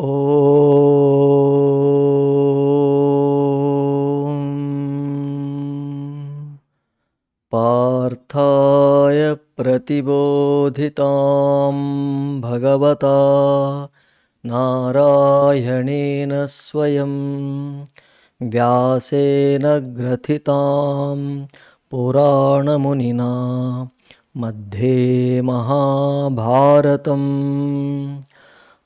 ॐ पार्थाय प्रतिबोधितां भगवता नारायणेन स्वयं व्यासेन ग्रथितां पुराणमुनिना मध्ये महाभारतम्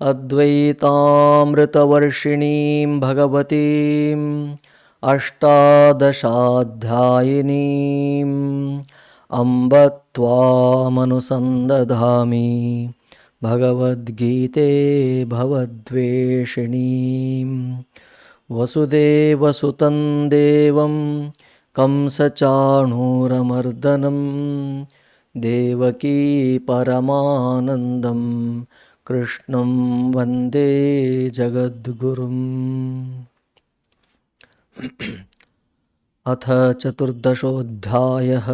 अद्वैतामृतवर्षिणीं भगवतीम् अष्टादशाध्यायिनीम् अम्ब त्वामनुसन्दधामि भगवद्गीते भवद्वेषिणीम् वसुदेवसुतं देवं कंसचाणूरमर्दनं देवकी परमानन्दं कृष्णं वन्दे जगद्गुरुम्। अथ चतुर्दशोऽध्यायः।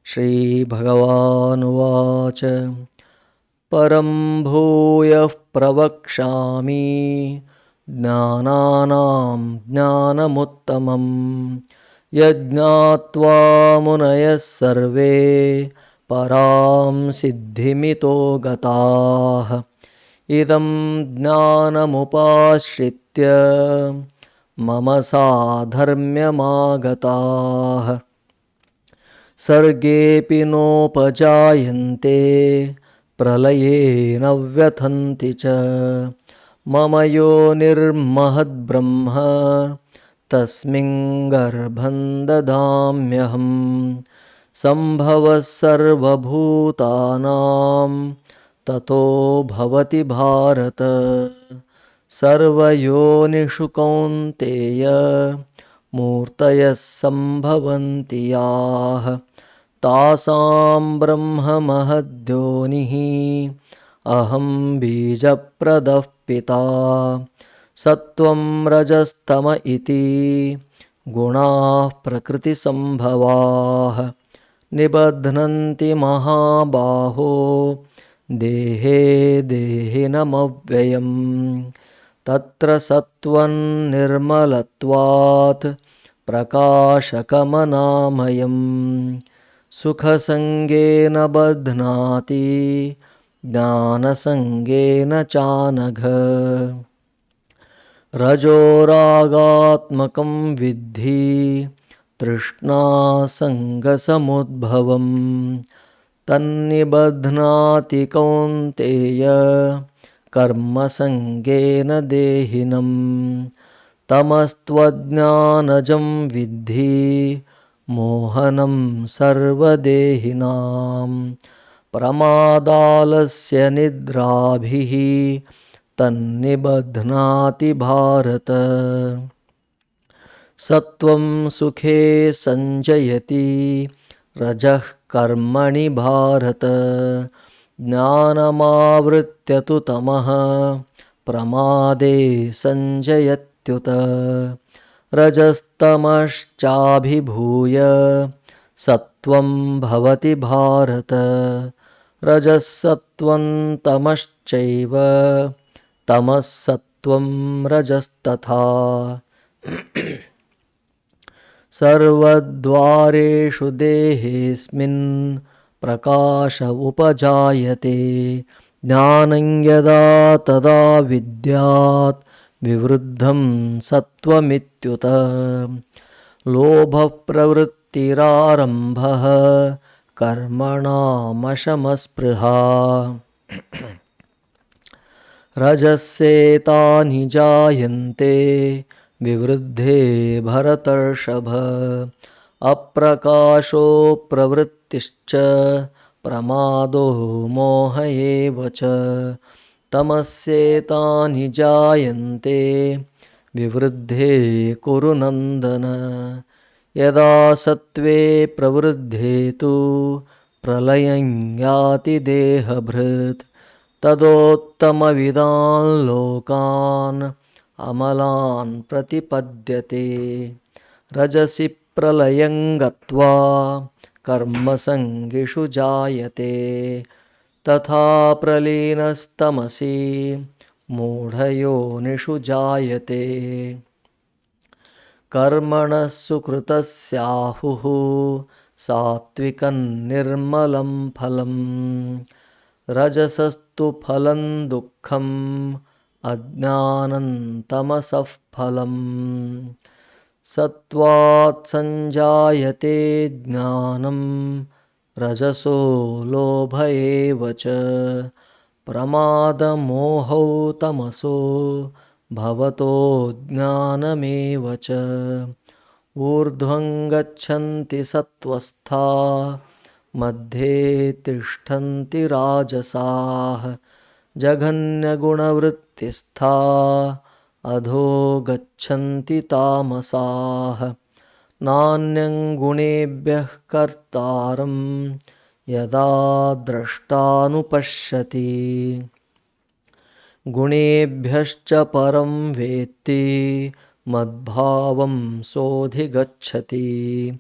श्रीभगवानुवाच परं भूयः प्रवक्ष्यामि ज्ञानानां ज्ञानमुत्तमं यज्ञात्वा मुनयः सर्वे परां सिद्धिमितो गताः। इदं ज्ञानमुपाश्रित्य मम साधर्म्यमागताः। सर्गेऽपि नोपजायन्ते प्रलये न व्यथन्ति च। मम योनिर्महद्ब्रह्म तस्मिन् गर्भं ददाम्यहम्। सम्भवः सर्वभूतानां ततो भवति भारत। सर्वयोनिषु कौन्तेय मूर्तयः सम्भवन्ति याः तासां ब्रह्ममहद्योनिः अहं बीजप्रदः पिता। सत्त्वं रजस्तम इति गुणाः प्रकृतिसम्भवाः निबध्नन्ति महाबाहो देहे देहिनमव्ययम्। तत्र सत्त्वं निर्मलत्वात् प्रकाशकमनामयम् सुखसङ्गेन बध्नाति ज्ञानसङ्गेन चानघ। रजोरागात्मकं विद्धि तृष्णासङ्गसमुद्भवम् तन्निबध्नाति कौन्तेय कर्मसङ्गेन देहिनम्। तमस्त्वज्ञानजं विद्धि मोहनं सर्वदेहिनां। प्रमादालस्य निद्राभिः तन्निबध्नाति भारत। सत्त्वं सुखे सञ्जयति रजः कर्मणि भारत। ज्ञानमावृत्य तु तमः प्रमादे सञ्जयत्युत। रजस्तमश्चाभिभूय सत्त्वं भवति भारत। रजःसत्त्वं तमश्चैव तमः सत्त्वं रजस्तथा। सर्वद्वारेषु देहेऽस्मिन् प्रकाश उपजायते। ज्ञानं यदा तदा विद्यात् विवृद्धं सत्त्वमित्युत। लोभप्रवृत्तिरारम्भः कर्मणामशमस्पृहा। रजस्येतानि जायन्ते विवृद्धे भरतर्षभ। अप्रकाशो प्रवृत्तिश्च प्रमादो मोह एव च। तमस्येतानि जायन्ते विवृद्धे कुरु नन्दन। यदा सत्त्वे प्रवृद्धे तु प्रलयं याति देहभृत्। तदोत्तमविदान् लोकान् अमलान् प्रतिपद्यते। रजसि प्रलयं गत्वा कर्मसङ्गिषु जायते। तथा प्रलीनस्तमसि मूढयोनिषु जायते। कर्मणः सुकृतस्याहुः सात्विकं निर्मलं फलं, रजसस्तु फलं दुःखम् अज्ञानं तमसः फलम्। सत्त्वात् संजायते ज्ञानं रजसो लोभ एव च, प्रमादमोहौ तमसो भवतो ज्ञानमेव च। ऊर्ध्वं गच्छन्ति सत्त्वस्था मध्ये तिष्ठन्ति राजसाः, जघन्यगुणवृत्तिस्था अधो गच्छन्ति तामसाः। नान्यं गुणेभ्यः कर्तारं यदा द्रष्टानुपश्यति, गुणेभ्यश्च परं वेत्ति मद्भावं सोऽधिगच्छति।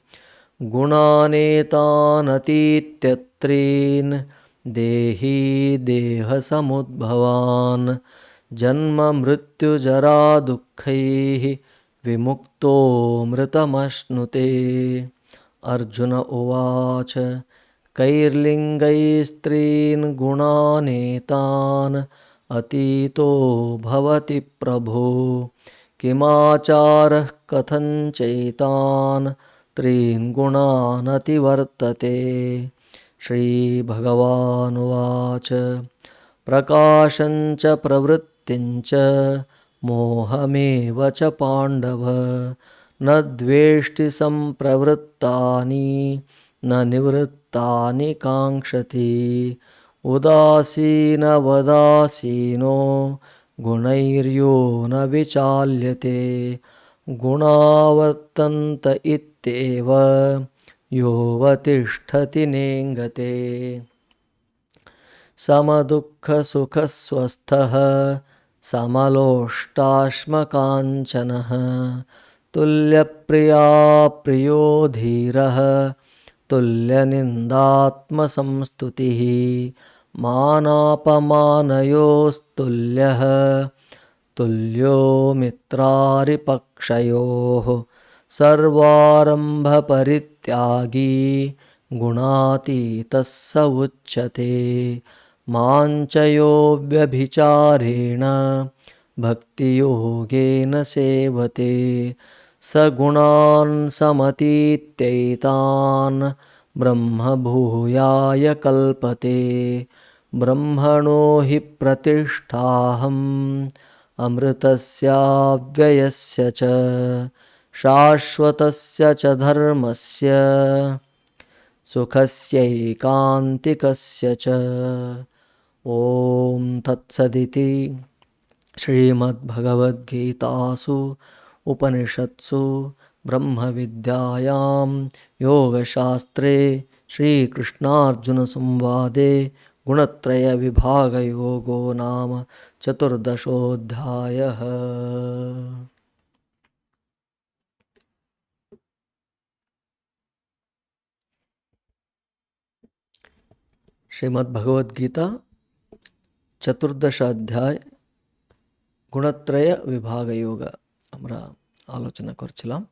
गुणानेतानतीत्यत्रीन् देही देहसमुद्भवान्, जन्ममृत्युजरा दुःखैः विमुक्तो मृतमश्नुते। अर्जुन उवाच कैर्लिङ्गैस्त्रीन् गुणानेतान् अतीतो भवति प्रभो, किमाचारः कथं चैतान् त्रीन् गुणान् अतिवर्तते। श्रीभगवानुवाच प्रकाशं च प्रवृत्तिं च मोहमेव च पाण्डव, न द्वेष्टि सम्प्रवृत्तानि न निवृत्तानि काङ्क्षति। उदासीनवदासीनो गुणैर्यो न विचाल्यते, गुणावर्तन्त इत्येव योऽवतिष्ठति नेङ्गते। समदुःखसुखस्वस्थः समलोष्टाश्मकाञ्चनः, तुल्यप्रिया प्रियो धीरः तुल्यनिन्दात्मसंस्तुतिः। मानापमानयोस्तुल्यः तुल्यो मित्रारिपक्षयोः, सर्वारम्भपरित्यागी गुणातीतः स उच्यते। माञ्चयो व्यभिचारेण भक्तियोगेन सेवते, स गुणान् समतीत्यैतान् ब्रह्मभूयाय कल्पते। ब्रह्मणो हि प्रतिष्ठाहम् अमृतस्याव्ययस्य च, शाश्वतस्य च धर्मस्य सुखस्यैकान्तिकस्य च। ॐ तत्सदिति श्रीमद्भगवद्गीतासु उपनिषत्सु ब्रह्मविद्यायां योगशास्त्रे श्रीकृष्णार्जुनसंवादे गुणत्रयविभागयोगो नाम चतुर्दशोऽध्यायः। श्रीमद्भगवद्गीता चतुर्दश अध्याय गुणत्रय विभाग योग আমরা আলোচনা করছিলাম।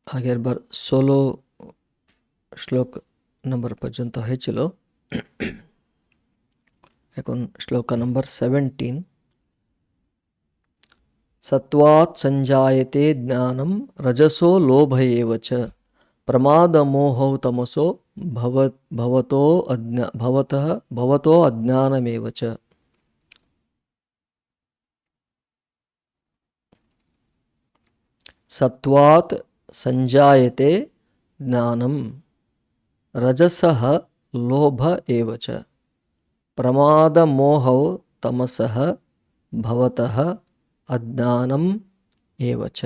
আগের বার 16 শ্লোক নম্বর পর্যন্ত হয়েছিল, এখন শ্লোক নম্বর 17। सत्वात् संजायते ज्ञानं रजसो लोभ एव च, प्रमादमोहौ तमसो भवतो अज्ञानमेव च। सत्वात् संजायते ज्ञानं रजसः लोभ एव च, प्रमादमोहौ तमसः भवतः अज्ञानम एव च।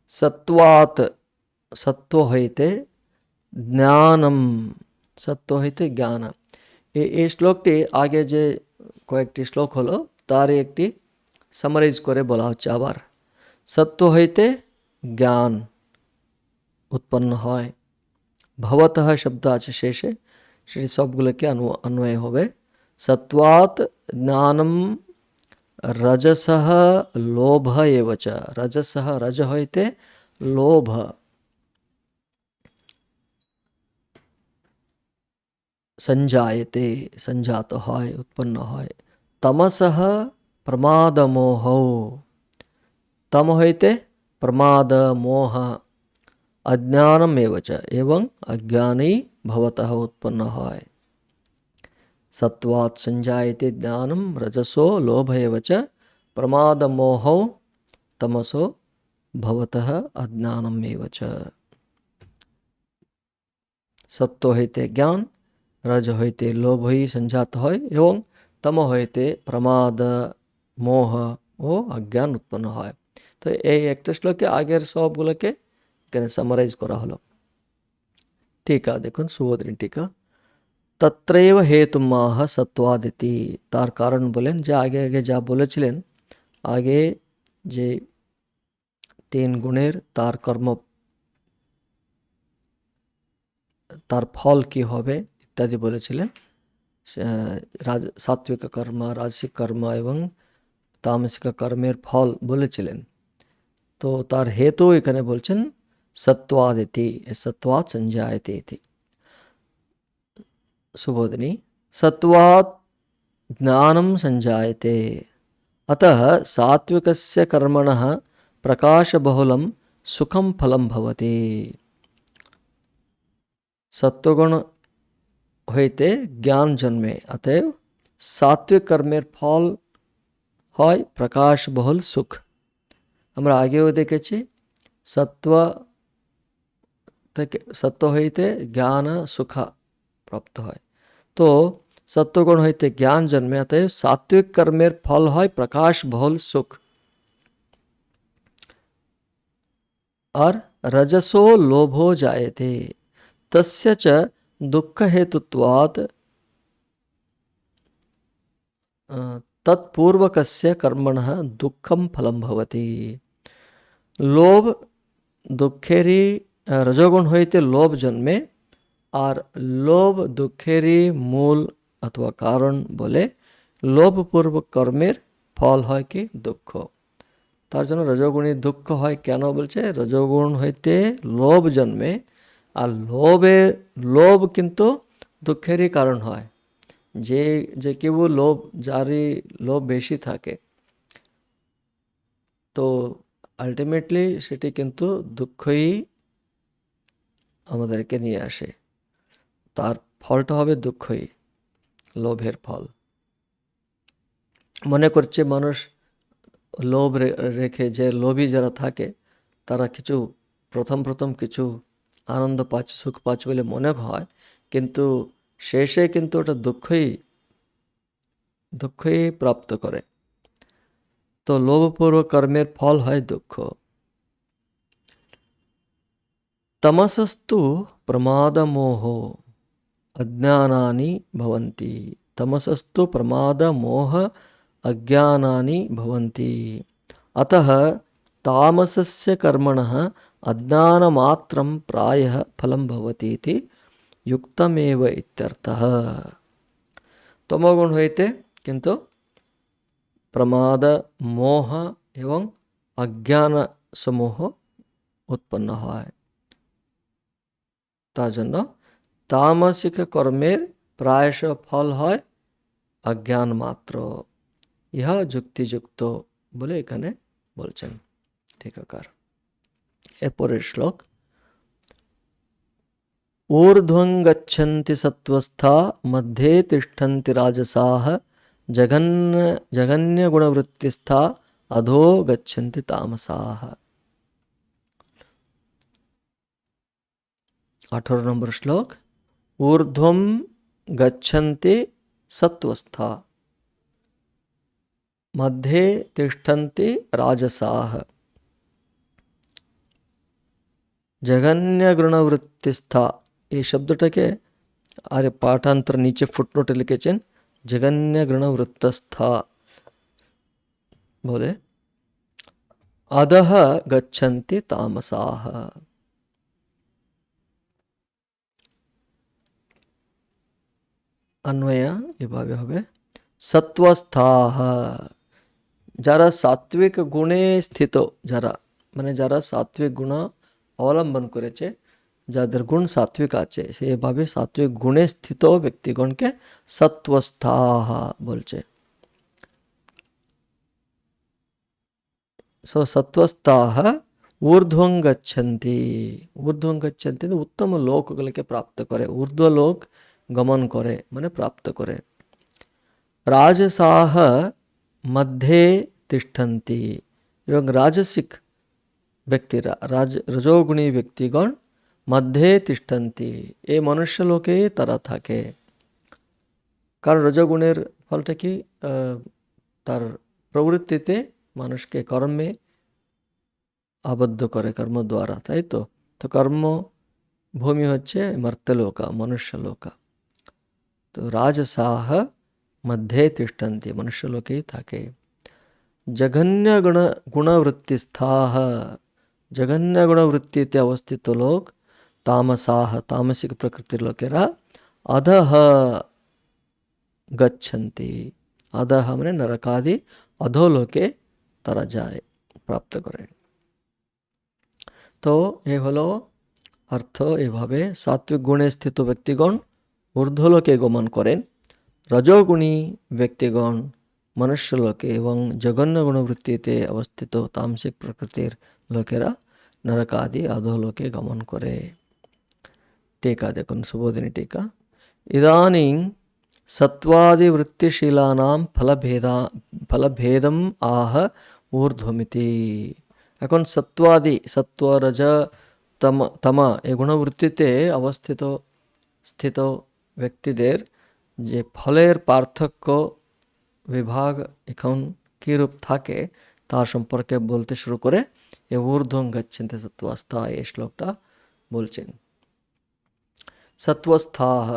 सत्वात् सत्व হইতে জ্ঞানম, সত্য হইতে জ্ঞান। এই শ্লোকটি আগে যে কয়েকটি শ্লোক হলো তার একটি সামারাইজ করে বলা হচ্ছে। আবার সত্য হইতে জ্ঞান উৎপন্ন হয়, ভবতঃ শব্দ আছে শেষে, সেটি সবগুলোকে অন্বয় হবে। সত্ত্বাৎ জ্ঞানম রজসহ লোভ এব চ। রজসহ রজ হইতে লোভ সঞ্জায়তে সঞ্জাত হয়, উৎপন্ন হয়। তমসহ প্রমাদ মোহ, তম হইতে প্রমাদ মোহ অজ্ঞানম এব চ এবং অজ্ঞানী ভবতঃ উৎপন্ন হয়। सत्वात् संजायते ज्ञानम रजसो लोभ एव च प्रमाद मोहो तमसो भवतः अज्ञानम एव च। सत्व হইতে জ্ঞান, রজ হইতে লোভ সঞ্জাত হয় এবং তম হইতে প্রমাদ মোহ ও অজ্ঞান উৎপন্ন হয়। তো এই একটা শ্লোকে আগের সবগুলোকে এখানে সামারাইজ করা হলো। टीका দেখুন, সুবোধিনী टीका। তত্রৈব হেতুমাহ সত্ত্বাদিতি, তার কারণ বলেন যে আগে আগে যা বলেছিলেন, আগে যে 3 গুণের তার কর্ম, তার ফল কি হবে ইত্যাদি বলেছিলেন। সাত্বিক কর্ম, রাজসিক কর্ম এবং তামসিক কর্মের ফল বলেছিলেন। তো তার হেতু এখানে বলছেন সত্ত্বাদিতি, সত্ত্বাৎ সঞ্জায়তে ইতি। सुबोधिनी। सत्वात् ज्ञानं संजायते, अतः सात्विकस्य कर्मणः प्रकाशबहुलं सुखं फलं भवति। सत्वगुण হইতে জ্ঞান জন্মে, অতএব সাত্বিক কর্মের ফল হয় প্রকাশ বহুল সুখ। আমরা আগেও দেখেছি সত্ত্ব হইতে জ্ঞান সুখ প্রাপ্ত হয়। তো সত্ত্বগুণ হইতে জ্ঞান জন্মে, অতএব সাত্বিক কর্মের ফল হয় প্রকাশ বহুল সুখ। আর রজসো লোভো জায়তে, তস্য চ দুঃখ हेतुत्वात् तत्पूर्वकस्य कर्मणः दुःखं फलं भवति। লোভ দুঃখেরই, রজগুণ হইতে লোভ জন্মে, আর লোভ দুঃখেরই মূল অথবা কারণ বলে লোভপূর্বক কর্মের ফল হয় কি দুঃখ। তার জন্য রজগুণী দুঃখ হয়। কেন বলছে? রজগুণ হইতে লোভ জন্মে, আর লোভ কিন্তু দুঃখেরই কারণ হয়। যে কেউ লোভ, যারই লোভ বেশি থাকে, তো আলটিমেটলি সেটি কিন্তু দুঃখই আমাদেরকে নিয়ে আসে। তার ফলটা হবে দুঃখই, লোভের ফল। মনে করছে মানুষ লোভ রেখে, যে লোভী যারা থাকে তারা প্রথম কিছু আনন্দ পাচ্ছে, সুখ পাচ্ছে বলে মনে হয়, কিন্তু শেষে কিন্তু ওটা দুঃখই প্রাপ্ত করে। তো লোভপূর্বক কর্মের ফল হয় দুঃখ। তমসস্তু প্রমাদমোহ अज्ञानानि भवन्ति। तमसस्तु प्रमाद मोह अज्ञानानि भवन्ति। अतः तामसस्य कर्मणः अज्ञानमात्रं प्रायः फलं भवति इति युक्तमेव इत्यर्थः। तमोगुण হইতে কিন্তু প্রমাদ, মোহ এবং অজ্ঞান সমূহ উৎপন্ন হয়। তার জন্য তামসিক কর্মের প্রায়শ ফল হয় অজ্ঞান মাত্র। ইহা যুক্তিযুক্ত বলে এখানে বলছেন टीकाकार। এরপরের শ্লোক। ऊर्ध्वं गच्छन्ति सत्त्वस्था मध्ये तिष्ठन्ति राजसाः जघन्यगुणवृत्तिस्था अधो गच्छन्ति तामसाः। 18 নম্বর শ্লোক। ऊर्ध्वं गच्छन्ति सत्त्वस्था मध्ये तिष्ठन्ति राजसाः जघन्यगुणवृत्तिस्था। এই শব্দটাকে আরে পাঠান্তর নিচে ফুটনোটে লিখেছেন জঘন্যগুণবৃত্তস্থা বলে अधः गच्छन्ति तामसाः। अन्वय এভাবে হবে সত্ত্বস্থাহ, যারা সাত্বিক গুণে স্থিত, যারা মানে যারা সাত্বিক গুণ অবলম্বন করেছে, যাদের গুণ সাত্বিক আছে, সেভাবে সাত্বিক গুণে স্থিত ব্যক্তিগণকে সত্ত্বস্থাহ বলছে। सो सत्वस्थाः ऊर्ध्वं गच्छन्ति, ऊर्ध्वं गच्छन्ति तो उत्तम लोकগুলোকে প্রাপ্ত করে, ঊর্ধ্বলোক গমন করে মানে প্রাপ্ত করে। রাজসাহ মধ্যে তিষ্ঠন্তি, এবং রাজসিক ব্যক্তিরা, রজোগুণী ব্যক্তিগণ মধ্যে তিষ্ঠন্তি, এই মনুষ্যলোকে তারা থাকে। কারণ রজোগুণের ফলটা কি, তার প্রবৃত্তিতে মানুষকে কর্মে আবদ্ধ করে, কর্ম দ্বারা, তাই তো। তো কর্ম ভূমি হচ্ছে মর্ত্যলোকা, মনুষ্যলোকা। তো রাজসাহ মধ্যে তিষ্ঠন্তি, মনুষ্যলোকেই থাকে। জঘন্য গুণবৃত্তিস্থাহ, জঘন্য গুণবৃত্তিতে অবস্থিত লোক তামসাহ, তামসিক প্রকৃতির লোকেরা अधः गच्छन्ति, अधः মানে নরকাদি অধোলোকে তারা যায়, প্রাপ্ত করে। তো এ হলো অর্থ। এভাবে সাত্বিক গুণে স্থিত ব্যক্তিগণ ঊর্ধ্বলোকে গমন করেন, রজোগুণী ব্যক্তিগণ মনুষ্যলোকে, এবং জঘন্য গুণবৃত্তিতে অবস্থিত তামসিক প্রকৃতির লোকেরা নরকাদি অধোলোকে গমন করে। टीका देखो, सुबोधिनी टीका। इदानीं सत्वादिवृत्तिशीलानां फलभेदम आह ऊर्ध्वमिति। এখন সত্ত্বাদি, সত্ত্ব রজ তম এই গুণবৃত্তিতে অবস্থিত স্থিত ব্যক্তিদের যে ফলের পার্থক্য বিভাগ এখন কীরূপ থাকে তার সম্পর্কে বলতে শুরু করে এ ঊর্ধ্বং গচ্ছন্তি সত্ত্বস্থা, এই শ্লোকটা বলছেন। सत्वस्थाः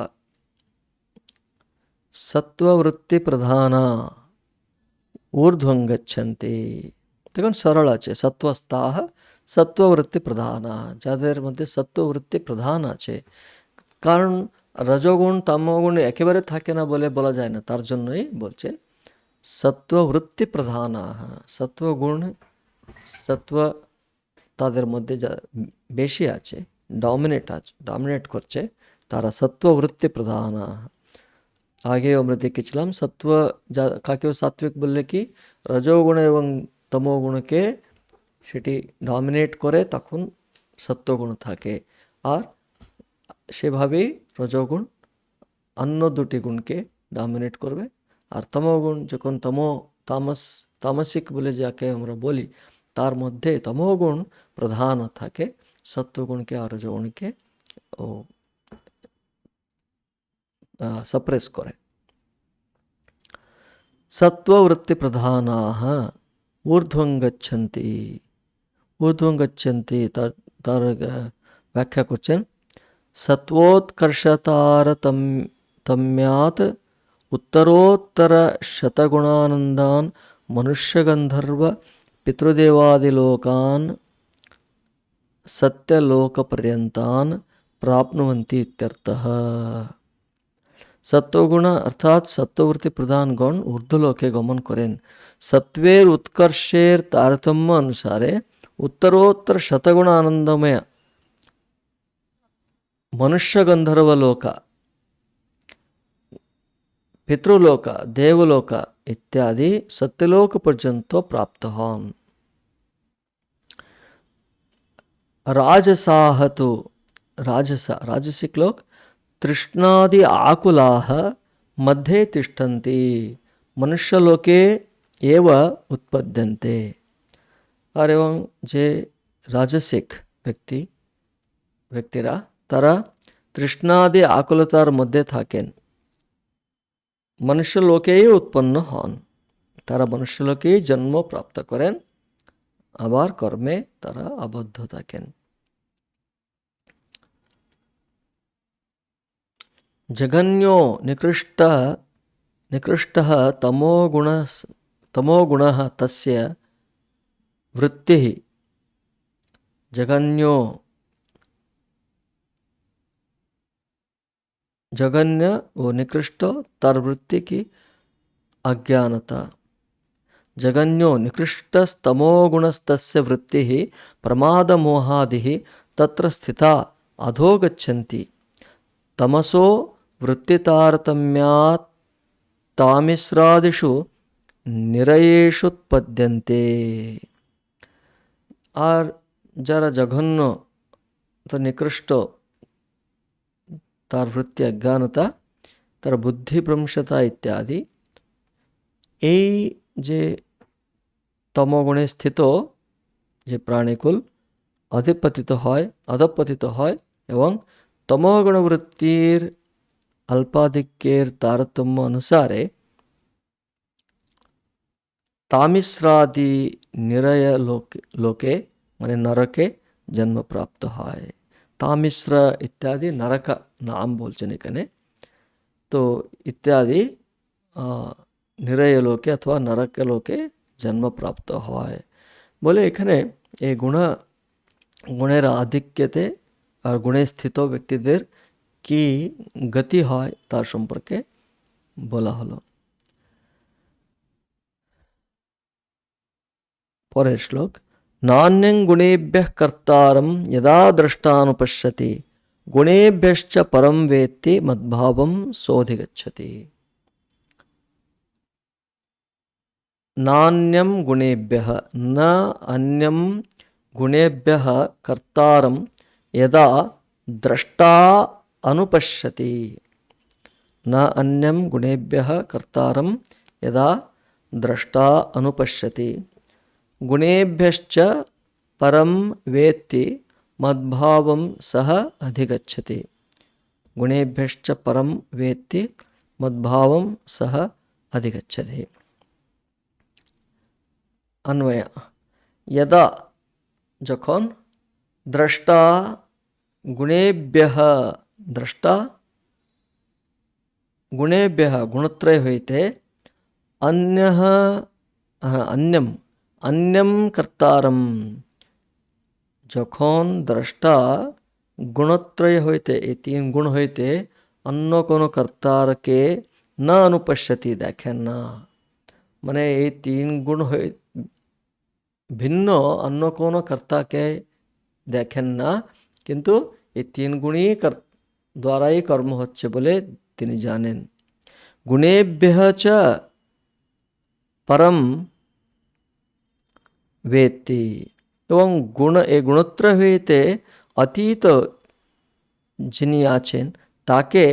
सत्ववृत्ति प्रधाना ऊर्ध्वं गच्छन्ति। দেখুন সরল আছে, সত্ত্বস্থাহ সত্ত্ববৃত্তি প্রধান, যাদের মধ্যে সত্ত্ববৃত্তি প্রধান আছে। কারণ রজগুণ তমগুণ একেবারে থাকে না বলে বলা যায় না, তার জন্যই বলছেন সত্ত্ববৃত্তি প্রধান। সত্ত্বগুণ, সত্ত্ব তাদের মধ্যে যা বেশি আছে, ডমিনেট করছে, তারা সত্ত্ববৃত্তি প্রধান। আগেও আমরা দেখেছিলাম সত্ত্ব কাকেও সাত্বিক বললে কি, রজোগুণ এবং তমোগুণকে সেটি ডমিনেট করে, তখন সত্ত্বগুণ থাকে। আর সেভাবেই রজোগুণ অন্য দুটি গুণকে ডমিনেট করবে। আর তমোগুণ যখন তামসিক বলে যাকে আমরা বলি, তার মধ্যে তমোগুণ প্রধান থাকে, সত্ত্বগুণকে আর রজোগুণকে ও সপ্রেস করে। সত্ত্ববৃত্তি প্রধানাः ঊর্ধ্বং গচ্ছন্তি, ঊর্ধ্বং গচ্ছন্তি তার ব্যাখ্যা করছেন সত্ত্বোৎকর্ষতারতম্যাৎ উত্তরোত্তর শতগুণানন্দান মনুষ্যগন্ধর্ব পিতৃদেवादिलोकान् सत्यलोकपर्यन्तान् प्राप्नुवन्ति इत्यर्थः। सत्वगुण अर्थात सत्ववृत्ति प्रधान गण ऊर्ध्वलोके गमन करें, सत्वेर उत्कर्षेर तारतम्य अनुसारे उत्तरोत्तर शतगुण आनंदमय मनुष्य गंधर्वलोक, पितृलोक, देवलोक इत्यादि सत्यलोक पर्यंत प्राप्त हन। राजसाह तो राजसिक लोक तृष्णादि आकुलाः मध्ये तिष्ठन्ति, मनुष्यलोके एव उत्पद्यन्ते। और एवं जे राजसिक व्यक्तिरा तारा तृष्णादि आकुलतार मध्य थाकेन, मनुष्यलोकेই उत्पन्न हन, तारा मनुष्यलोकेই जन्म प्राप्त करें, आबार कर्मे तारा आबद्ध थाकेन। जघन्यो निकृष्टः तमोगुणः तस्य वृत्तिः, जघन्यो जघन्य वो निकृष्ट, तार वृत्ति की अज्ञानता। जगन्यो निकृष्टस्तमोगुणस्तस्य वृत्तिः प्रमादमोहादिः तत्र स्थिता अधोगच्छन्ति। तमसो वृत्तितारतम्यात् तामिश्रादिषु निरयेषुत्पद्यन्ते। और जरा जघन्य तो निकृष्ट, तार वृत्ति अज्ञानता, तार बुद्धिभ्रंशता इत्यादि এই যে তমগুণে স্থিত যে প্রাণীকুল অধঃপতিত হয় এবং তমোগুণ বৃত্তির अल्पाधिक्येर तारतम्य अनुसारे तामिश्रादि निरय लोके माने नरके जन्म प्राप्त है। तामिश्र इत्यादि नरक नाम बोलचने कने, तो इत्यादि निरय लोके अथवा नरक लोके जन्म प्राप्त है। बोले एखाने ए गुणेर आधिक्यते और गुणे स्थित व्यक्तिदेर की गति है तार सम्पर्के बोला हलो। परेर श्लोक नान्यं गुणेभ्यः कर्तारं यदा द्रष्टानुपश्यति गुणेभ्यश्च परं वेत्ति मद्भावं सोऽधिगच्छति। नान्यं गुणेभ्यः न अन्यं गुणेभ्यः कर्तारं यदा द्रष्टा अनुपश्यति। न अन्यं गुणेभ्यः कर्तारं यदा द्रष्टा अनुपश्यति गुणेभ्यश्च परं वेत्ति मद्भावं सः अधिगच्छति। गुणेभ्यश्च परं वेत्ति मद्भावं सः अधिगच्छति। अन्वय यदा जखन द्रष्टा गुणेभ्यः द्रष्टा गुणेभ्यः गुणत्रय होइते अन्यम अन्यम कर्तारम जखन द्रष्टा गुणत्रय होइते ए तीन गुण होइते अन्य कोनो कर्तार के न अनुपश्यति देखें ना माने ये तीन गुण भिन्न अन्य कोनो कर्ता के देखें ना किन्तु ये तीन गुणी द्वारा ही कर्म होच्छे बोले तिनि जानेन। गुणेभ्यः च परम वेत्ति एवं गुण ए गुणत्रय हইতে अतीत যিনি আছেন তাকে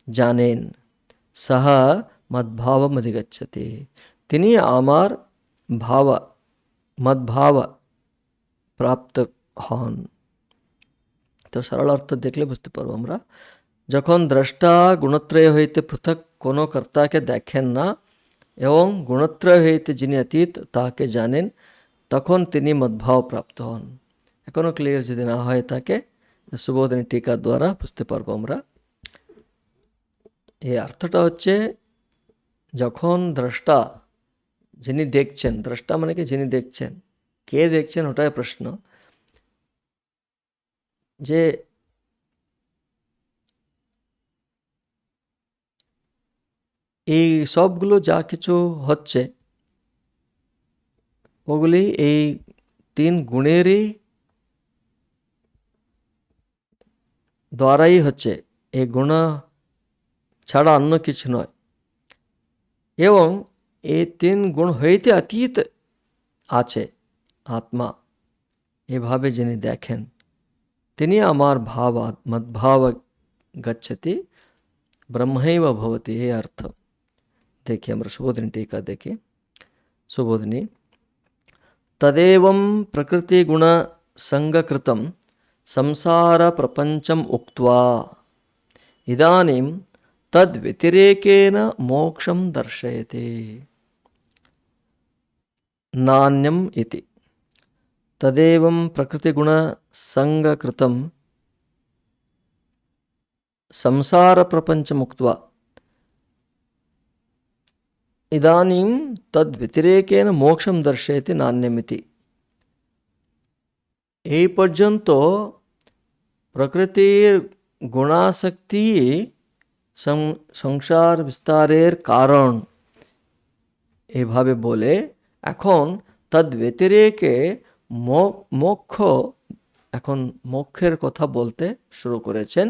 জানেন। सह मद्भावम अधिगच्छति তিনি আমার भाव मद्भाव प्राप्त हन। तो सरल अर्थ देखले बुझते पारबो আমরা যখন দ্রষ্টা গুণত্রয় হইতে পৃথক কোনো কর্তাকে দেখেন না এবং গুণত্রয় হইতে যিনি অতীত তাকে জানেন তখন তিনি মদ্ভাব প্রাপ্ত হন। এখনো ক্লিয়ার যদি না হয় তাকে সুবোধিনী टीका द्वारा বুঝতে পারবো আমরা। এই অর্থটা হচ্ছে যখন দ্রষ্টা যিনি দেখছেন, দ্রষ্টা মানে কি যিনি দেখছেন, কে দেখছেন ওটাই প্রশ্ন, যে এই সবগুলো যা কিছু হচ্ছে ওগুলি এই তিন গুণেরই দ্বারাই হচ্ছে, এই গুণ ছাড়া অন্য কিছু নয়। এবং এই তিন গুণ হইতে অতীত আছে আত্মা, এভাবে যিনি দেখেন তিনি আমার ভাব মদ্ভাব গচ্ছতি ब्रह्मैव भवति। ये अर्थ देखिए हमारा सुबोधिनी टीका देखिए। सुबोधिनी तदेवं प्रकृति गुण संगकृतं संसार प्रपंचम उक्त्वा इदानीं तद व्यतिरेकेन मोक्षं दर्शयति। नान्यम इति तदेवं प्रकृति गुण संगकृतं संसार प्रपंच मुक्त्वा इदानीं तद व्यतिरेकेन मोक्षम दर्शयति नान्यमिति। এই পর্যন্ত প্রকৃতির গুণাসক্তি সংসার বিস্তারের কারণ, এভাবে বলে এখন তদ ব্যতিরেকে মোক্ষ, এখন মোক্ষের কথা বলতে শুরু করেছেন।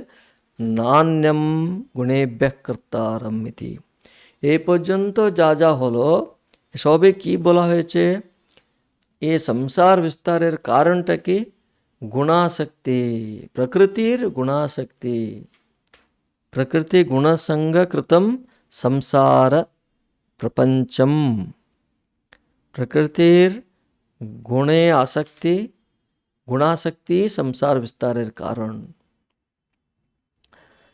নান্যম গুণেভ্যঃ কর্তারম ইতি। এই পর্যন্ত যা যা হলো সবে কি বলা হয়েছে? এই সংসার বিস্তারের কারণটা কি? গুণাসক্তি, প্রকৃতির গুণাসক্তি। প্রকৃতি গুণসঙ্গ কৃতম সংসার প্রপঞ্চম। প্রকৃতির গুণে আসক্তি, গুণাসক্তি সংসার বিস্তারের কারণ।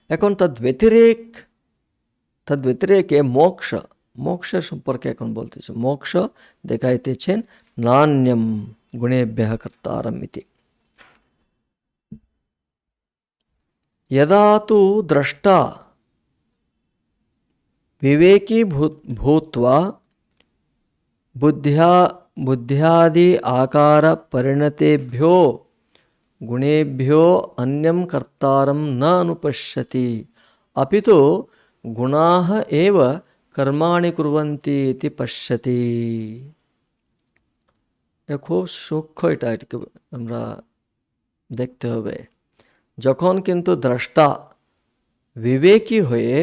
এখন তদ্ব্যতিরেকে মোক্ষ, মোক্ষের সম্পর্কে এখন বলতেছে। মোক্ষ দেখাইতেছেন নান্যম গুণেভ্যঃ কর্তারম ইতি। यदा तु द्रष्टा विवेकी भूत्वा बुद्ध्यादि आकार परिणतेभ्यो गुणेभ्यो अन्यं कर्तारं न अनुपश्यति, अपितु गुणाः एव कर्माणि कुर्वन्ति इति पश्यति। খুব সূক্ষ্ম, এটাকে আমরা দেখতে হবে। যখন কিন্তু দ্রষ্টা বিবেকী হয়ে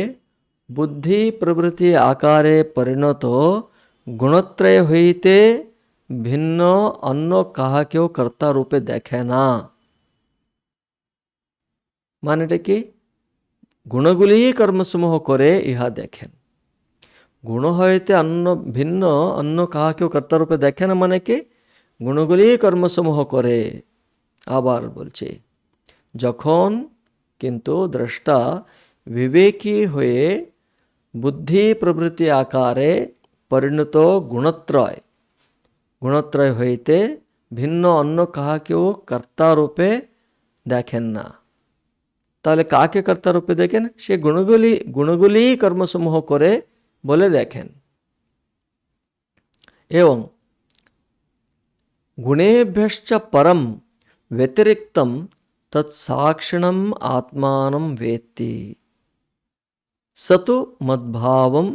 বুদ্ধি প্রবৃত্তি আকারে পরিণত গুণত্রয় হইতে ভিন্ন অন্য কাহাকেও কর্তা রূপে দেখে না। মানেটা কি? গুণগুলি কর্মসমূহ করে ইহা দেখেন। গুণ হইতে ভিন্ন অন্য কাহাকেও কর্তা রূপে দেখে না, মানে কি? গুণগুলি কর্মসমূহ করে। আবার বলছে, যখন কিন্তু দ্রষ্টা বিবেকী হয়ে বুদ্ধি প্রবৃত্তি আকারে পরিণত গুণত্রয় হইতে ভিন্ন অন্য কাহাকেও কর্তা রূপে দেখেন না। তাহলে কাকে কর্তা রূপে দেখেন? সে গুণগুলি কর্মসমূহ করে বলে দেখেন। এবং গুণেভ্যশ্চ পরম ব্যতিরিক্তম তৎসাক্ষিণম আত্মাनं वेत्ति সতু মদ্ভাবম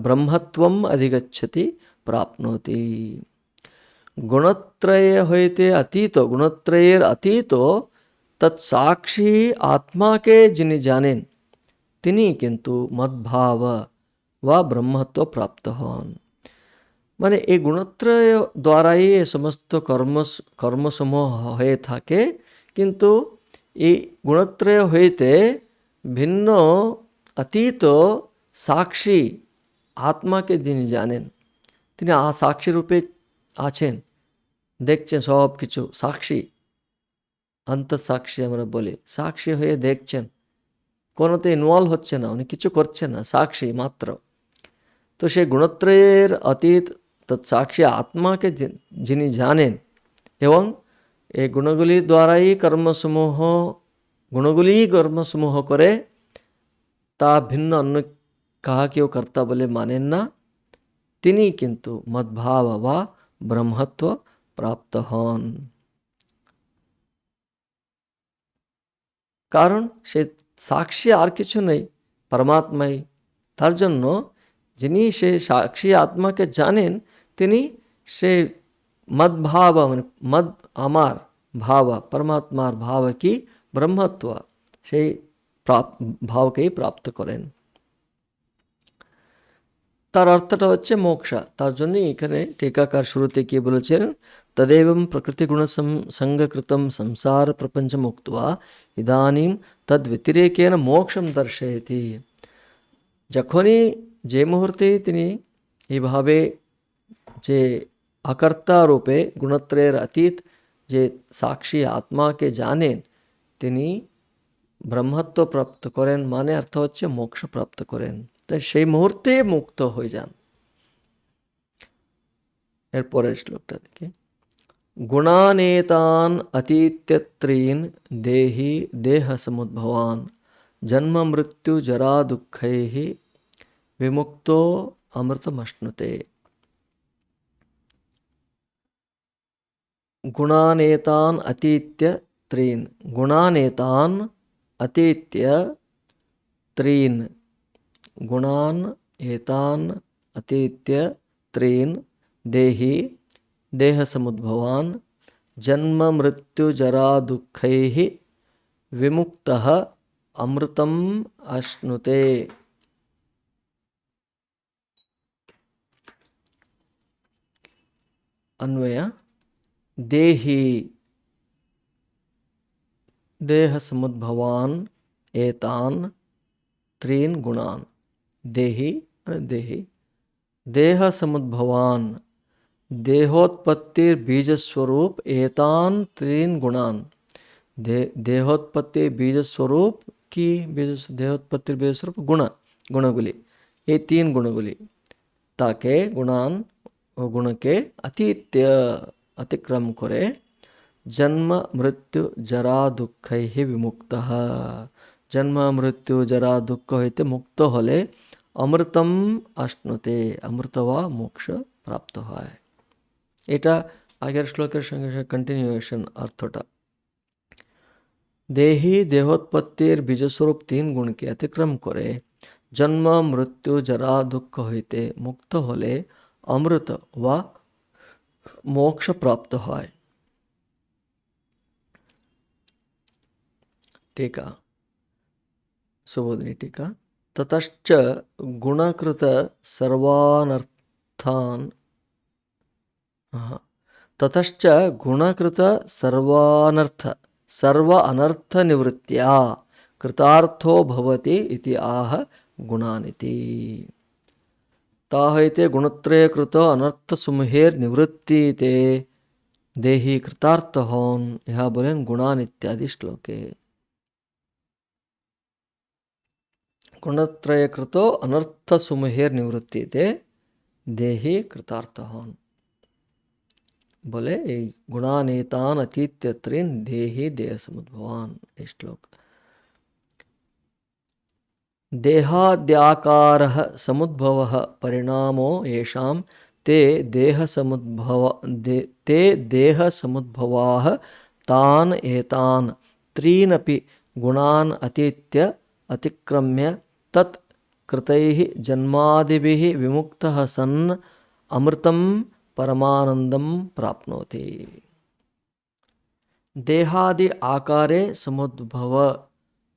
ব্রহ্মত্বম অধিগচ্ছতি প্রাপ্নোতি। গুণত্রয় হইতে অতীত, গুণত্রয়ের অতীত তৎসাক্ষী আত্মাকে যিনি জানেন তিনি কিন্তু মদ্ভাব বা ব্রহ্মত্ব প্রাপ্ত হন। মানে এই গুণত্রয় দ্বারাই এ সমস্ত কর্মসমূহ হয়ে থাকে, কিন্তু এই গুণত্রয় হইতে ভিন্ন অতীত সাক্ষী আত্মাকে যিনি জানেন তিনি সাক্ষী রূপে আছেন, দেখছেন সব কিছু। সাক্ষী, অন্তঃসাক্ষী আমরা বলি, সাক্ষী হয়ে দেখছেন, কোনোতে ইনভলভ হচ্ছে না, উনি কিছু করছেন না, সাক্ষী মাত্র। তো সেই গুণত্রয়ের অতীত তৎসাক্ষী আত্মাকে যিনি জানেন এবং এই গুণগুলি দ্বারাই কর্মসমূহ করে তা ভিন্ন অন্য কাহাকেও কর্তা বলে মানেন না, তিনি কিন্তু মদ্ভাব বা ব্রহ্মত্ব প্রাপ্ত হন। কারণ সে সাক্ষী আর কিছু নেই, পরমাত্মাই। তার জন্য যিনি সে সাক্ষী আত্মাকে জানেন তিনি সে মদ্ভাব, মানে মদ আমার ভাব, পরমাত্মার ভাব কি ব্রহ্মত্ব, সেই ভাবকেই প্রাপ্ত করেন। তার অর্থটা হচ্ছে মোক্ষ। তার জন্য এখানে টিকাকার শুরুতে কি বলেছেন? তদেবং প্রকৃতি গুণ সঙ্গকৃতম সংসার প্রপঞ্চ মুক্ত্বা ইদানীম তদ ব্যতিরেকেন মোক্ষম দর্শয়তি। যখনই যে মুহূর্তে তিনি এইভাবে যে আকর্তা রূপে গুণত্রয়ের অতীত যে সাক্ষী আত্মাকে জানেন তিনি ব্রহ্মত্ব প্রাপ্ত করেন, মানে অর্থ হচ্ছে মোক্ষ প্রাপ্ত করেন। তাই সেই মুহূর্তে মুক্ত হয়ে যান। এরপরের শ্লোকটা দেখি। গুণানেতান অতীত্যত্রীন দেহি দেহ সমুদ্ভবান জন্ম মৃত্যু জরা দুঃখৈঃ विमुक्तो अमृतमश्नुते। गुणानेतान अतीत्य त्रीन, गुणानेतान अतीत्य त्रीन् गुणान् एतान् अतीत्य त्रीन् देहि देहसमुद्भवान् जन्म मृत्यु जरा दुःखैः विमुक्तः अमृतम् अश्नुते. अन्वय देहि देहसमुद्भवान् एतान् त्रीन् गुणान्. देहि देहि देहसमुद्भवान् देहोत्पत्तिर बीज स्वरूप एतान त्रीन गुणान. देहोत्पत्ति बीज स्वरूप की देहोत्पत्तिर बीज स्वरूप गुणगुली ये तीन गुणगुली ताके गुणान गुण के अतीत्य अतिक्रम करे जन्म मृत्यु जरा दुख ही विमुक्त. जन्म मृत्यु जरा दुख होते मुक्त होले अमृतम अश्नुते अमृत व मोक्ष प्राप्त है. এটা আগের শ্লোকের সঙ্গে সঙ্গে কন্টিনিউয়েশন অর্থটা. দেহি দেহোৎপত্তির বীজস্বরূপ তিন গুণকে অতিক্রম করে জন্ম মৃত্যু জরা দুঃখ হইতে মুক্ত হলে অমৃত বা মোক্ষ প্রাপ্ত হয়. टीका सुबोधिनी टीका ततश्च गुणकृत सर्वानर्थान् ततश्च गुणकृत सर्व अनर्थ निवृत्त्या कृतार्थो भवति इति आह गुणानिति. ताहैते गुणत्रय कृत अनर्थ सुमहेर निवृत्ति ते देहि कृतार्थ होन. यह बोलें गुणान इत्यादि श्लोके. गुणत्रय कृत अनर्थ सुमहेर निवृत्ति ते देहि कृतार्थ होन. बोले गुणानेतान अतीत्य त्रीन देहि देह समुद्भवान. श्लोक देहाद्याकारः समुद्भवः परिणामो येषां ते देह समुद्भवाः तान् एतान् त्रीनपि गुणान् अतीत्य अतिक्रम्य तत् कृतैः जन्मादिभिः विमुक्तः सन् अमृतं परमानंदम प्राप्नोति. देहादि आकारे समुद्भव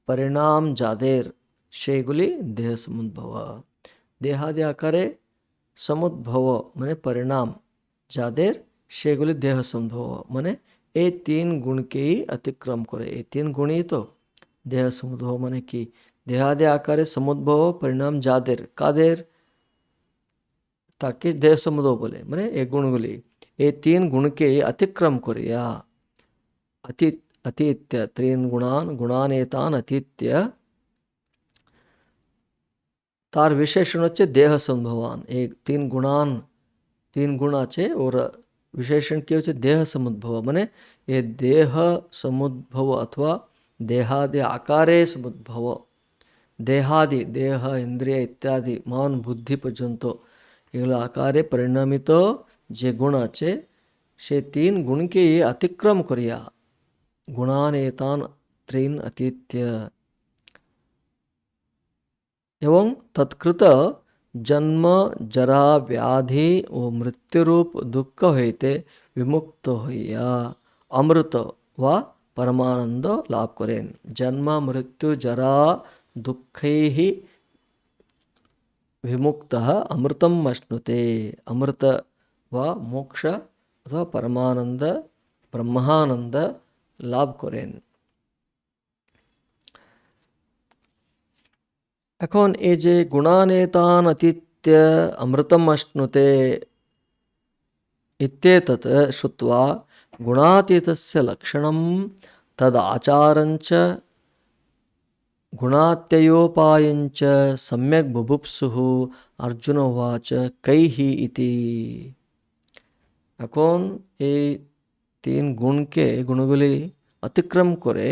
परिणाम जादेर शेगुली देह समुद्भव. देहादि आकारे समुद्भव मने परिणाम जादेर शेगुली देह समुद्भव मने ये तीन गुण के ही अतिक्रम करे. ये तीन गुण ही तो देह समुद्भव मने की देहादि आकारे समुद्भव परिणाम जादेर कादेर ताकि देह समुद्भव बोले मैंने एक गुणगुली ये तीन गुण के अतिक्रम करिया. अतीत्य त्रीन गुणान एतान अतीत्य तार विशेषण होच्छे देह समुद्भवान. एक तीन गुण आछे और विशेषण की होच्छे देह समुद्भव माने ये देह समुद्भव अथवा देहादि आकारे समुद्भव. देहादि देह इंद्रिय इत्यादि मान बुद्धि पर्यंत एगुलो आकारे परिणामित जे गुण आछे से तीन गुण के ये अतिक्रम करिया. गुणान एतान त्रीन अतीत्य एवं तत्कृत जन्म जरा व्याधि व मृत्युरूप दुख होते विमुक्त होइया अमृत व परमानंद लाभ करें. जन्म मृत्यु जरा दुःखैः विमुक्तः अमृतम अश्नुते. अमृत व मोक्ष अथवा परमानंद ब्रह्मानंद लाभ करें. এখন এই যে গুণানেতান অতীত্য অমৃতম অশ্নুতে ইত্যেতৎ শ্রুত্বা গুণাতীতস্য লক্ষণম তদাচারঞ্চ गुणात्ययोपायञ्च सम्यक् बुभुप्सुः अर्जुन उवाच कैः इति. এখন এই তিন গুণকে গুণগুলি অতিক্রম করে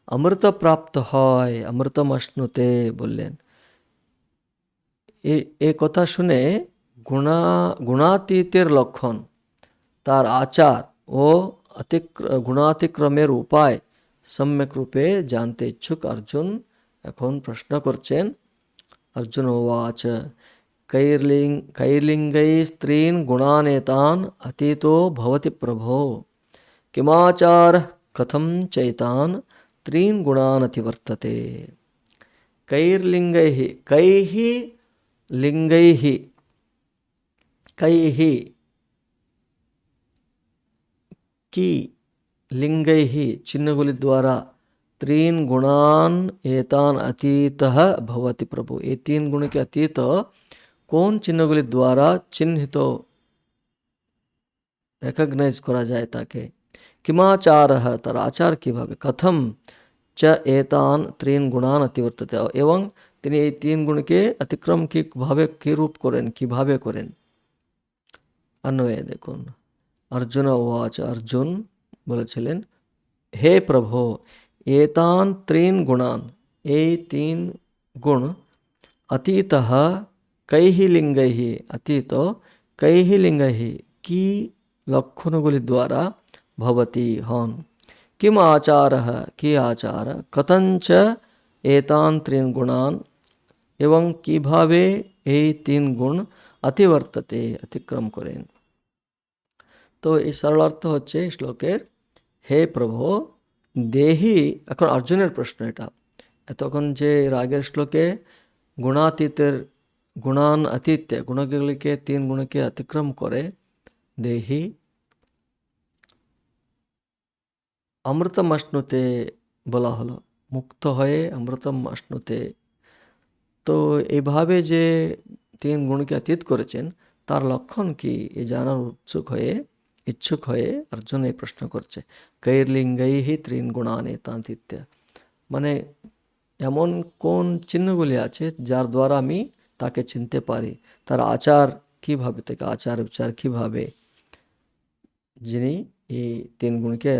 অমৃত প্রাপ্ত হয়. অমৃতম অশ্নুতে বললেন. এই কথা শুনে গুণাতীতের লক্ষণ তার আচার ও গুণাতিক্রমের উপায় সম্যক রূপে জানতে ইচ্ছুক অর্জুন এখন প্রশ্ন করছেন अर्जुन उवाच कैर्लिङ्गैः स्त्रीन् गुणानेतान् अतीतो भवति प्रभो किमाचारः कथं चैतान् त्रीन् गुणान् अतिवर्तते। कैर्लिङ्गैः कैः लिङ्गैः कैः की लिङ्गैः चिन्हगुलि द्वारा त्रीन गुणान एतान अतीतः भवति प्रभु। ये तीन गुण के अतीत कौन चिन्हगुली द्वारा चिन्हित রেকগনাইজ করা যায় তাকে। কিমাচারः তার আচার কিভাবে, কথম চ এতান ত্রিন গুণান অতিবর্ততে, এবং তিনি এই তিন গুণকে অতিক্রম কিভাবে কিরূপ করেন, কিভাবে করেন। अन्वय দেখুন, अर्जुन उवाच अर्जुन বলেছিলেন হে প্রভো एतान त्रीन गुणान এই তিন গুণ अतीतः कैः लिंगैः अतीत कैः लिंगैः की লক্ষণগুলি দ্বারা ভবতি হন। কিম আচারः কি আচার, কতঞ্চ এতান ত্রিন গুণান এবং কিভাবে এই তিন গুণ অতিবর্ততে অতিক্রম করেন। তো এই সরল অর্থ হচ্ছে শ্লোকের হে প্রভু দেহি, এখন অর্জুনের প্রশ্ন এটা। এতক্ষণ যে রাগের শ্লোকে গুণাতীতের গুণান অতীত্য গুণগুলিকে তিন গুণকে অতিক্রম করে দেহি অমৃতম আশ্নুতে বলা হলো, মুক্ত হয়ে অমৃতম আশ্নুতে। তো এইভাবে যে তিন গুণকে অতীত করেছেন তার লক্ষণ কি এ জানার ইচ্ছুক হয়ে অর্জুন এই প্রশ্ন করছে। কৈর্লিঙ্গৈহি ত্রিন গুণানে তান্তিত্য, মানে এমন কোন চিহ্নগুলি আছে যার দ্বারা আমি তাকে চিনতে পারি, তার আচার কিভাবে, থেকে আচার বিচার কিভাবে, যিনি এই তিন গুণকে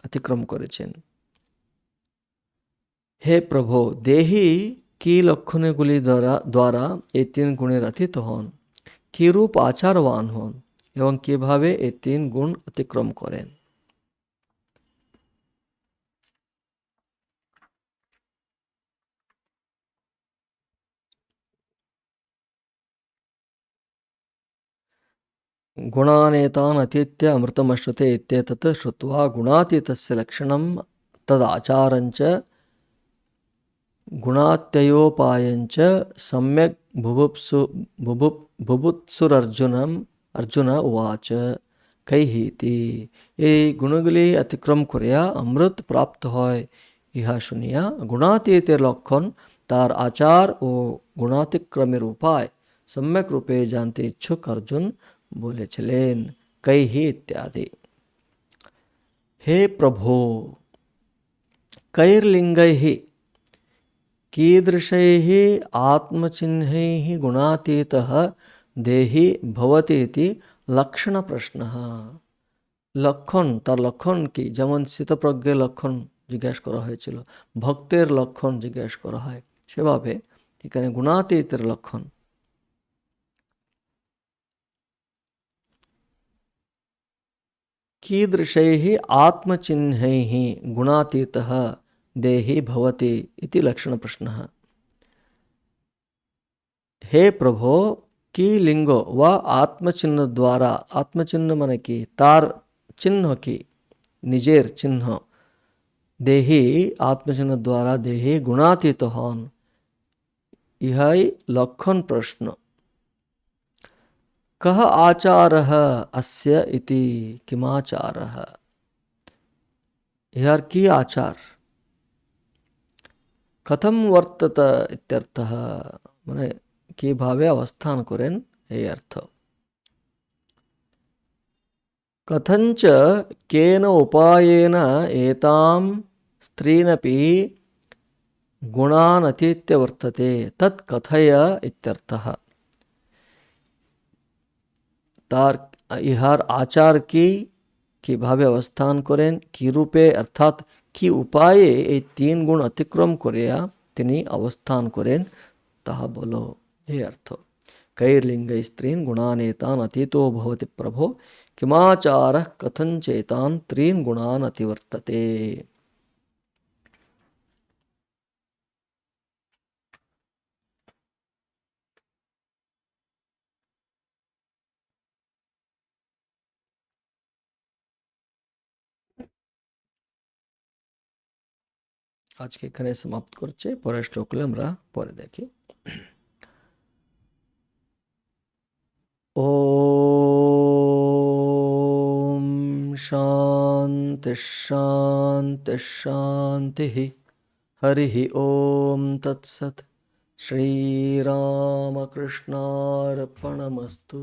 অতিক্রম করেছেন। হে প্রভু দেহি কি লক্ষণগুলি দ্বারা এই তিন গুণের অতীত হন, কিরূপ আচারবান হন এবং কিভাবে এই তিন গুণ অতিক্রম করেন। गुणानेतान् अतीत्य अमृतमश्नुते इत्येतत् श्रुत्वा गुणातीतस्य लक्षणं तदाचारञ्च गुणात्ययोपायञ्च सम्यक् বুভুৎসুরর্জুন উবাচ কৈহিতি। এই গুণগুলি অতিক্রম করিয়া অমৃত প্রাপ্ত হয় ইহা শুনিয়া গুণাতীতের লক্ষণ, তার আচার ও গুণাতিক্রমের উপায় সম্যক রূপে জানতে ইচ্ছুক অর্জুন বলেছিলেন কৈহি ইত্যাদি। হে প্রভো কৈর্লিঙ্গৈः कीदृशैः आत्मचिह्नैः गुणातीतः देही भवति इति लक्षण प्रश्नः। লক্ষণ, তার লক্ষণ কি, যেমন স্থিতপ্রজ্ঞের লক্ষণ জিজ্ঞাসা করা হয়েছিল, ভক্তের লক্ষণ জিজ্ঞাসা করা হয়, সেভাবে এখানে গুণাতীতের লক্ষণ। कीदृशैः आत्मचिह्नैः गुणातीतः देही भवति इति लक्षण प्रश्नः। हे प्रभो की लिंगो व आत्मचिन्ह द्वारा, आत्मचिन्ह माने की तार चिन्ह की निजेर चिन्ह, देही आत्मचिन्ह द्वारा देही गुणातीत हन, यह लक्षण प्रश्न। कः आचारः अस्य इति किमाचारः, यार की आचार, कथम वर्तत इत्यर्थः, माने কিভাবে অবস্থান করেন এই অর্থ। কথঞ্চ কেন উপায়েন এতাম স্ত্রীনপি গুণান অতীত্য বর্ততে তৎ কথয় ইত্যর্থः। তার ইহার আচার কি, কিভাবে অবস্থান করেন, কি রূপে অর্থাৎ কি উপায়ে এই তিন গুণ অতিক্রম করিয়া তিনি অবস্থান করেন তাহা বলো, এই অর্থ। কৈর্লিঙ্গৈ স্ত্রীন গুণানেতান অতীতো ভবতি প্রভো কিমাচারः কথঞ্চেতান ত্রিন গুণান অতিবর্ততে। আজকে এখানে সমাপ্ত করছে, পরের শ্লোকগুলো আমরা পরে দেখি। ওম শান্তি শান্তি শান্তি। হরিঃ ওম তৎসৎ। শ্রীরামকৃষ্ণার্পণমস্তু।